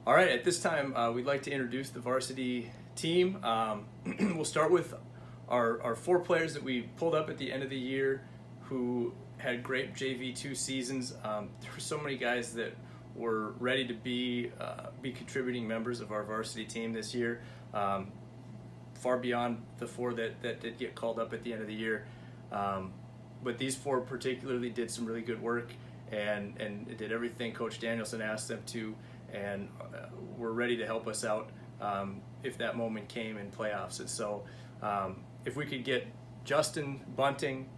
All right, at this time, we'd like to introduce the varsity team. We'll start with our four players that we pulled up at the end of the year who had great JV2 seasons. There were so many guys that were ready to be contributing members of our varsity team this year, far beyond the four that did get called up at the end of the year. But these four particularly did some really good work and did everything Coach Danielson asked them to, and were ready to help us out if that moment came in playoffs. And so if we could get Justin Bunting,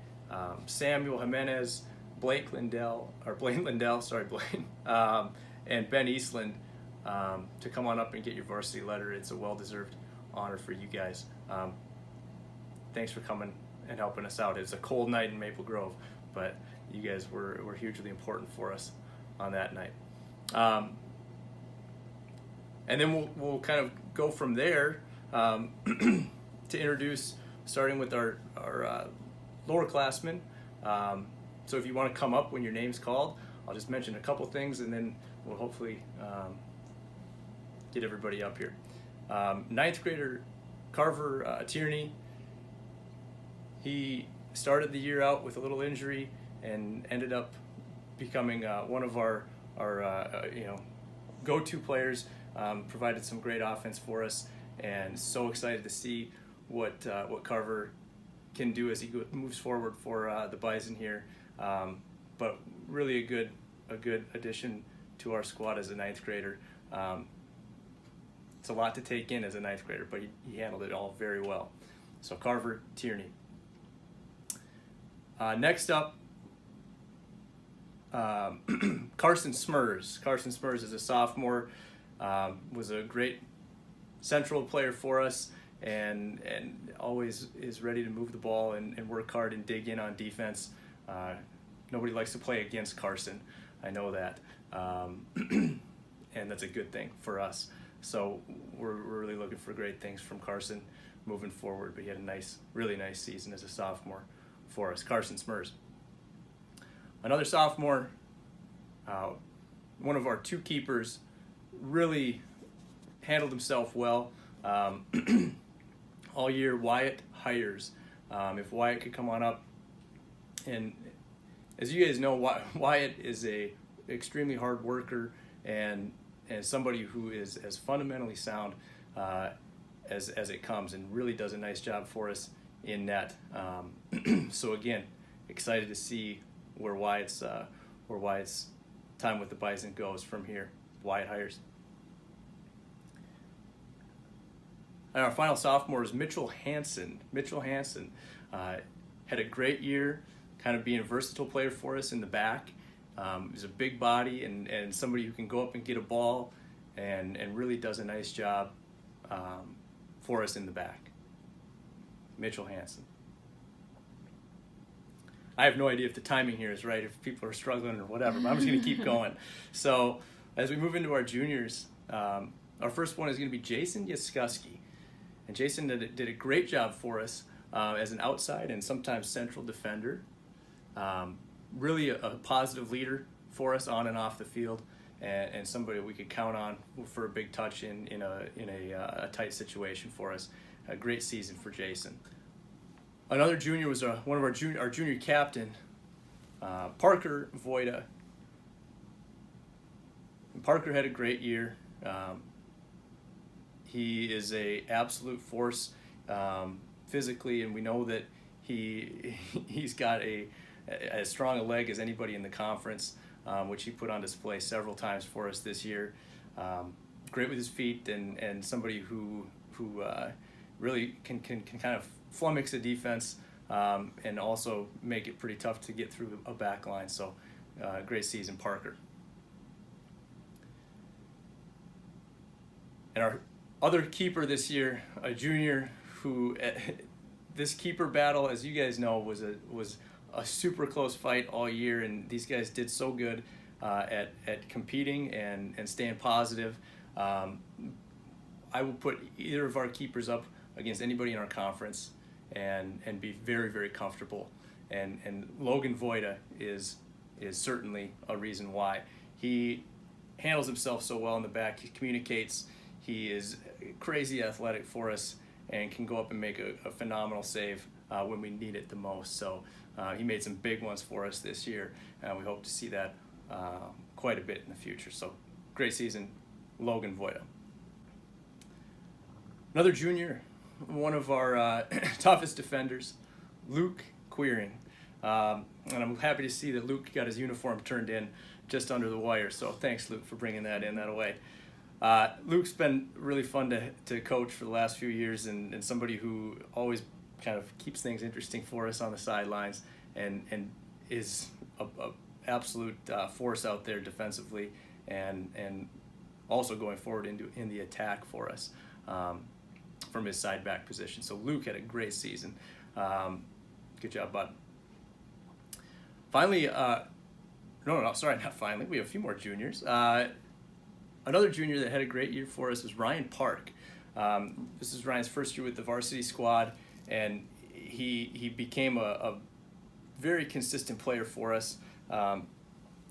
Samuel Jimenez, Blaine Lindell, and Ben Eastland to come on up and get your varsity letter. It's a well-deserved honor for you guys. Thanks for coming and helping us out. It's a cold night in Maple Grove, but you guys were hugely important for us on that night. And then we'll kind of go from there to introduce, starting with our lowerclassmen. So if you want to come up when your name's called, I'll just mention a couple things, and then we'll hopefully get everybody up here. Ninth grader Carver Tierney. He started the year out with a little injury and ended up becoming one of our go-to players. Provided some great offense for us, and so excited to see what Carver can do as he moves forward for the Bison here. But really a good addition to our squad as a ninth grader. It's a lot to take in as a ninth grader, but he handled it all very well. So Carver Tierney. Next up, Carson Smurs. Carson Smurs is a sophomore. Was a great central player for us, and always is ready to move the ball and work hard and dig in on defense. Nobody likes to play against Carson. I know that, and that's a good thing for us. So we're really looking for great things from Carson moving forward. But he had a really nice season as a sophomore for us. Carson Smurs. Another sophomore, one of our two keepers, really handled himself well all year. Wyatt Hires. If Wyatt could come on up, and as you guys know, Wyatt is a extremely hard worker and somebody who is as fundamentally sound as it comes, and really does a nice job for us in net. So again, excited to see where Wyatt's time with the Bison goes from here. Wyatt Hires. And our final sophomore is Mitchell Hansen. Mitchell Hansen had a great year, kind of being a versatile player for us in the back. He's a big body and somebody who can go up and get a ball and really does a nice job for us in the back. Mitchell Hansen. I have no idea if the timing here is right, if people are struggling or whatever, but I'm just going to keep going. So as we move into our juniors, our first one is going to be Jason Yaskuski. And Jason did a great job for us as an outside and sometimes central defender. Really a positive leader for us on and off the field, and somebody we could count on for a big touch in a tight situation for us. A great season for Jason. Another junior was one of our junior captain, Parker Voida. And Parker had a great year. He is a absolute force physically, and we know that he's got as strong a leg as anybody in the conference, which he put on display several times for us this year. Great with his feet, and somebody who really can kind of flummox the defense and also make it pretty tough to get through a back line. So great season, Parker. And our other keeper this year, a junior who, this keeper battle, as you guys know, was a super close fight all year, and these guys did so good at competing and staying positive. I will put either of our keepers up against anybody in our conference and be very, very comfortable. And Logan Voida is certainly a reason why. He handles himself so well in the back. He communicates. He is crazy athletic for us and can go up and make a phenomenal save when we need it the most. So he made some big ones for us this year, and we hope to see that quite a bit in the future. So great season, Logan Voida. Another junior, one of our toughest defenders, Luke Queering. And I'm happy to see that Luke got his uniform turned in just under the wire. So thanks, Luke, for bringing that away. Luke's been really fun to coach for the last few years, and somebody who always kind of keeps things interesting for us on the sidelines, and is a absolute force out there defensively, and also going forward in the attack for us from his side back position. So Luke had a great season. Good job, bud. Finally, sorry, not finally. We have a few more juniors. Another junior that had a great year for us was Ryan Park. This is Ryan's first year with the varsity squad, and he became a very consistent player for us.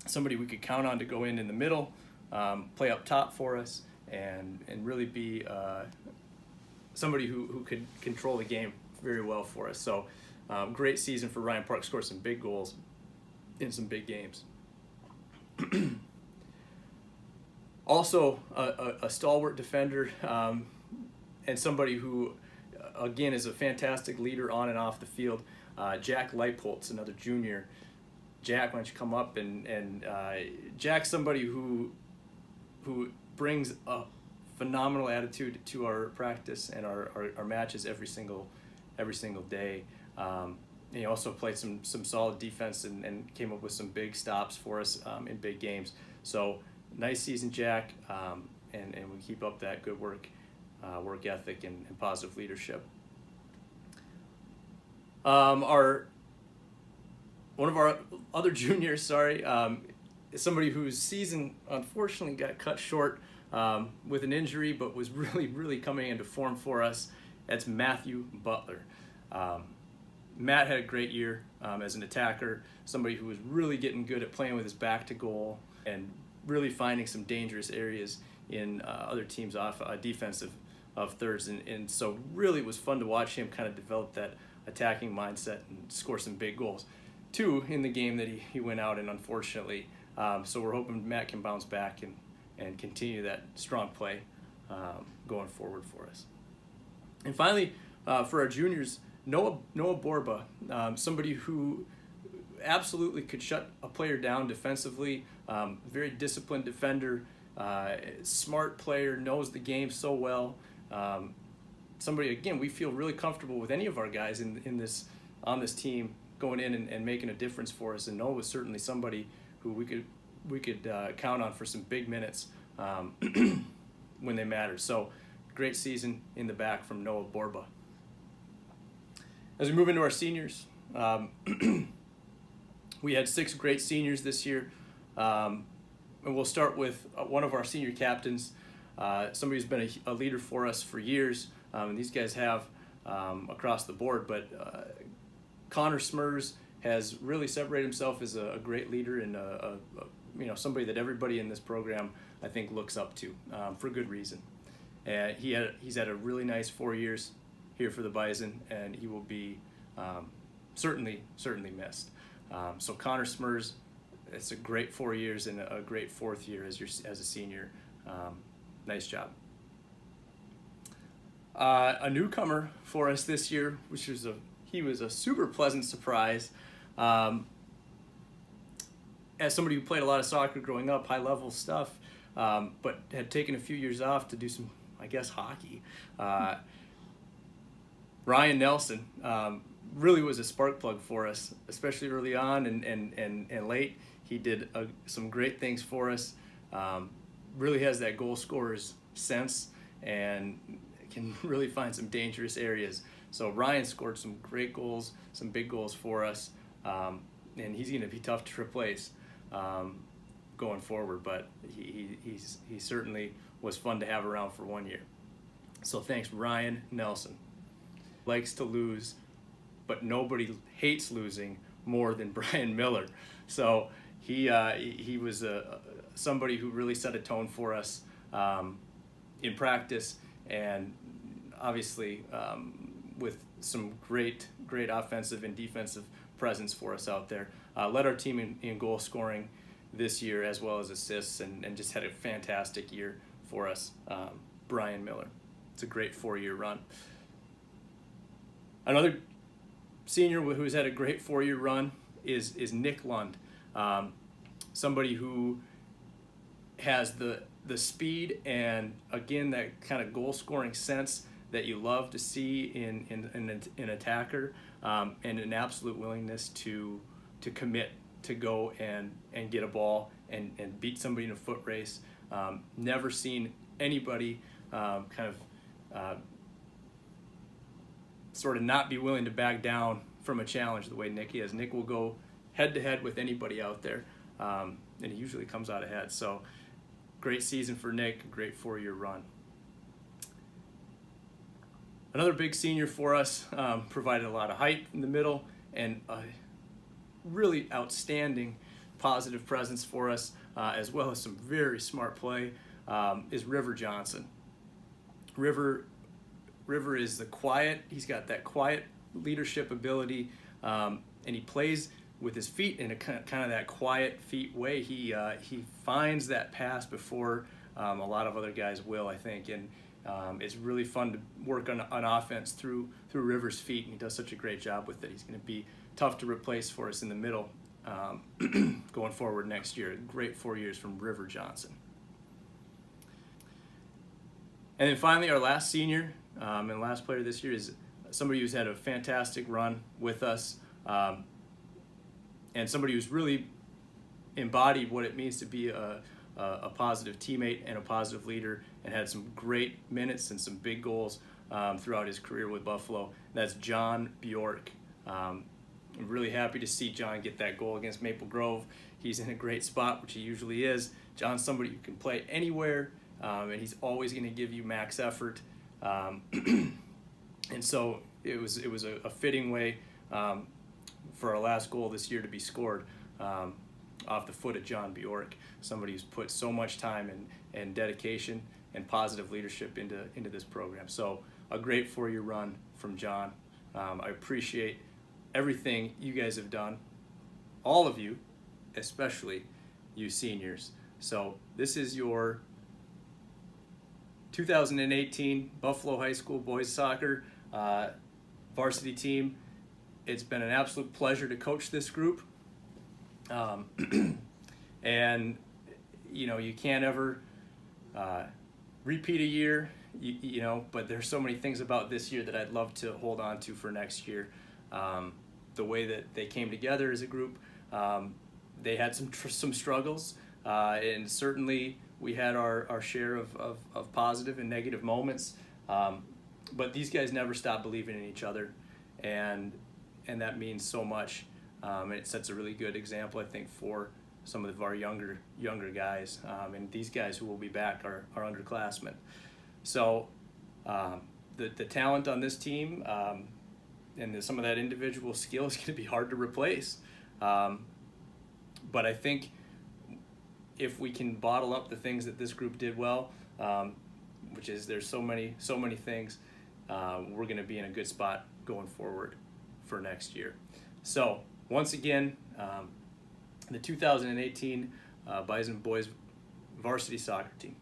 Somebody we could count on to go in the middle, play up top for us, and really be somebody who could control the game very well for us. So great season for Ryan Park. Scored some big goals in some big games. Also a stalwart defender, and somebody who again is a fantastic leader on and off the field. Jack Leipoltz, another junior. Jack, why don't you come up, and Jack's somebody who brings a phenomenal attitude to our practice and our matches every single day. He also played some solid defense and came up with some big stops for us in big games. So nice season, Jack, and we keep up that good work ethic and positive leadership. One of our other juniors, is somebody whose season unfortunately got cut short with an injury, but was really coming into form for us. That's Matthew Butler. Matt had a great year as an attacker, somebody who was really getting good at playing with his back to goal and really finding some dangerous areas in other teams' defensive of thirds. And so really it was fun to watch him kind of develop that attacking mindset and score some big goals. 2 in the game that he went out and unfortunately. So we're hoping Matt can bounce back and continue that strong play going forward for us. And finally, for our juniors, Noah Borba, somebody who absolutely could shut a player down defensively, very disciplined defender, smart player, knows the game so well. Somebody, again, we feel really comfortable with any of our guys on this team going in and making a difference for us. And Noah was certainly somebody who we could count on for some big minutes when they mattered. So great season in the back from Noah Borba. As we move into our seniors, we had 6 great seniors this year. And we'll start with one of our senior captains, somebody who's been a leader for us for years. And these guys have across the board, but Connor Smurs has really separated himself as a great leader and somebody that everybody in this program I think looks up to for good reason. And he's had a really nice 4 years here for the Bison, and he will be certainly missed. So Connor Smurs, it's a great 4 years and a great 4th year as a senior. Nice job. A newcomer for us this year, he was a super pleasant surprise. As somebody who played a lot of soccer growing up, high level stuff, but had taken a few years off to do some, I guess, hockey. Ryan Nelson really was a spark plug for us, especially early on and late. He did some great things for us. Really has that goal scorer's sense and can really find some dangerous areas. So Ryan scored some great goals, some big goals for us, and he's going to be tough to replace going forward. But he certainly was fun to have around for 1 year. So thanks, Ryan Nelson. Likes to lose, but nobody hates losing more than Brian Miller. So he was a somebody who really set a tone for us in practice, and obviously with some great offensive and defensive presence for us out there. Led our team in goal scoring this year as well as assists, and just had a fantastic year for us. Brian Miller. It's a great 4-year run. Another senior who's had a great 4-year run is Nick Lund. Somebody who has the speed and, again, that kind of goal scoring sense that you love to see in an attacker, and an absolute willingness to commit to go and get a ball and beat somebody in a foot race. Never seen anybody sort of not be willing to back down from a challenge the way Nick is. Nick will go head to head with anybody out there, and he usually comes out ahead. So great season for Nick, great 4-year run. Another big senior for us, provided a lot of height in the middle and a really outstanding positive presence for us, as well as some very smart play, is River Johnson. River is he's got that quiet leadership ability, and he plays with his feet in a kind of that quiet feet way. He finds that pass before a lot of other guys will, I think, and it's really fun to work on offense through River's feet, and he does such a great job with it. He's going to be tough to replace for us in the middle going forward next year. Great 4 years from River Johnson. And then finally, our last senior and last player this year is somebody who's had a fantastic run with us, and somebody who's really embodied what it means to be a positive teammate and a positive leader, and had some great minutes and some big goals throughout his career with Buffalo. That's John Bjork. I'm really happy to see John get that goal against Maple Grove. He's in a great spot, which he usually is. John's somebody who can play anywhere, and he's always going to give you max effort. And so it was a fitting way for our last goal this year to be scored off the foot of John Bjork, somebody who's put so much time and dedication and positive leadership into this program. So a great 4-year run from John. I appreciate everything you guys have done, all of you, especially you seniors. So this is your 2018 Buffalo High School boys soccer varsity team. It's been an absolute pleasure to coach this group. And you can't ever repeat a year, but there's so many things about this year that I'd love to hold on to for next year. The way that they came together as a group, they had some struggles, and certainly we had our share of positive and negative moments, but these guys never stopped believing in each other, and that means so much. And it sets a really good example, I think, for some of our younger guys, and these guys who will be back are underclassmen. So the talent on this team and some of that individual skill is going to be hard to replace. But I think if we can bottle up the things that this group did well, which is there's so many things, we're going to be in a good spot going forward for next year. So once again, the 2018 Bison boys varsity soccer team.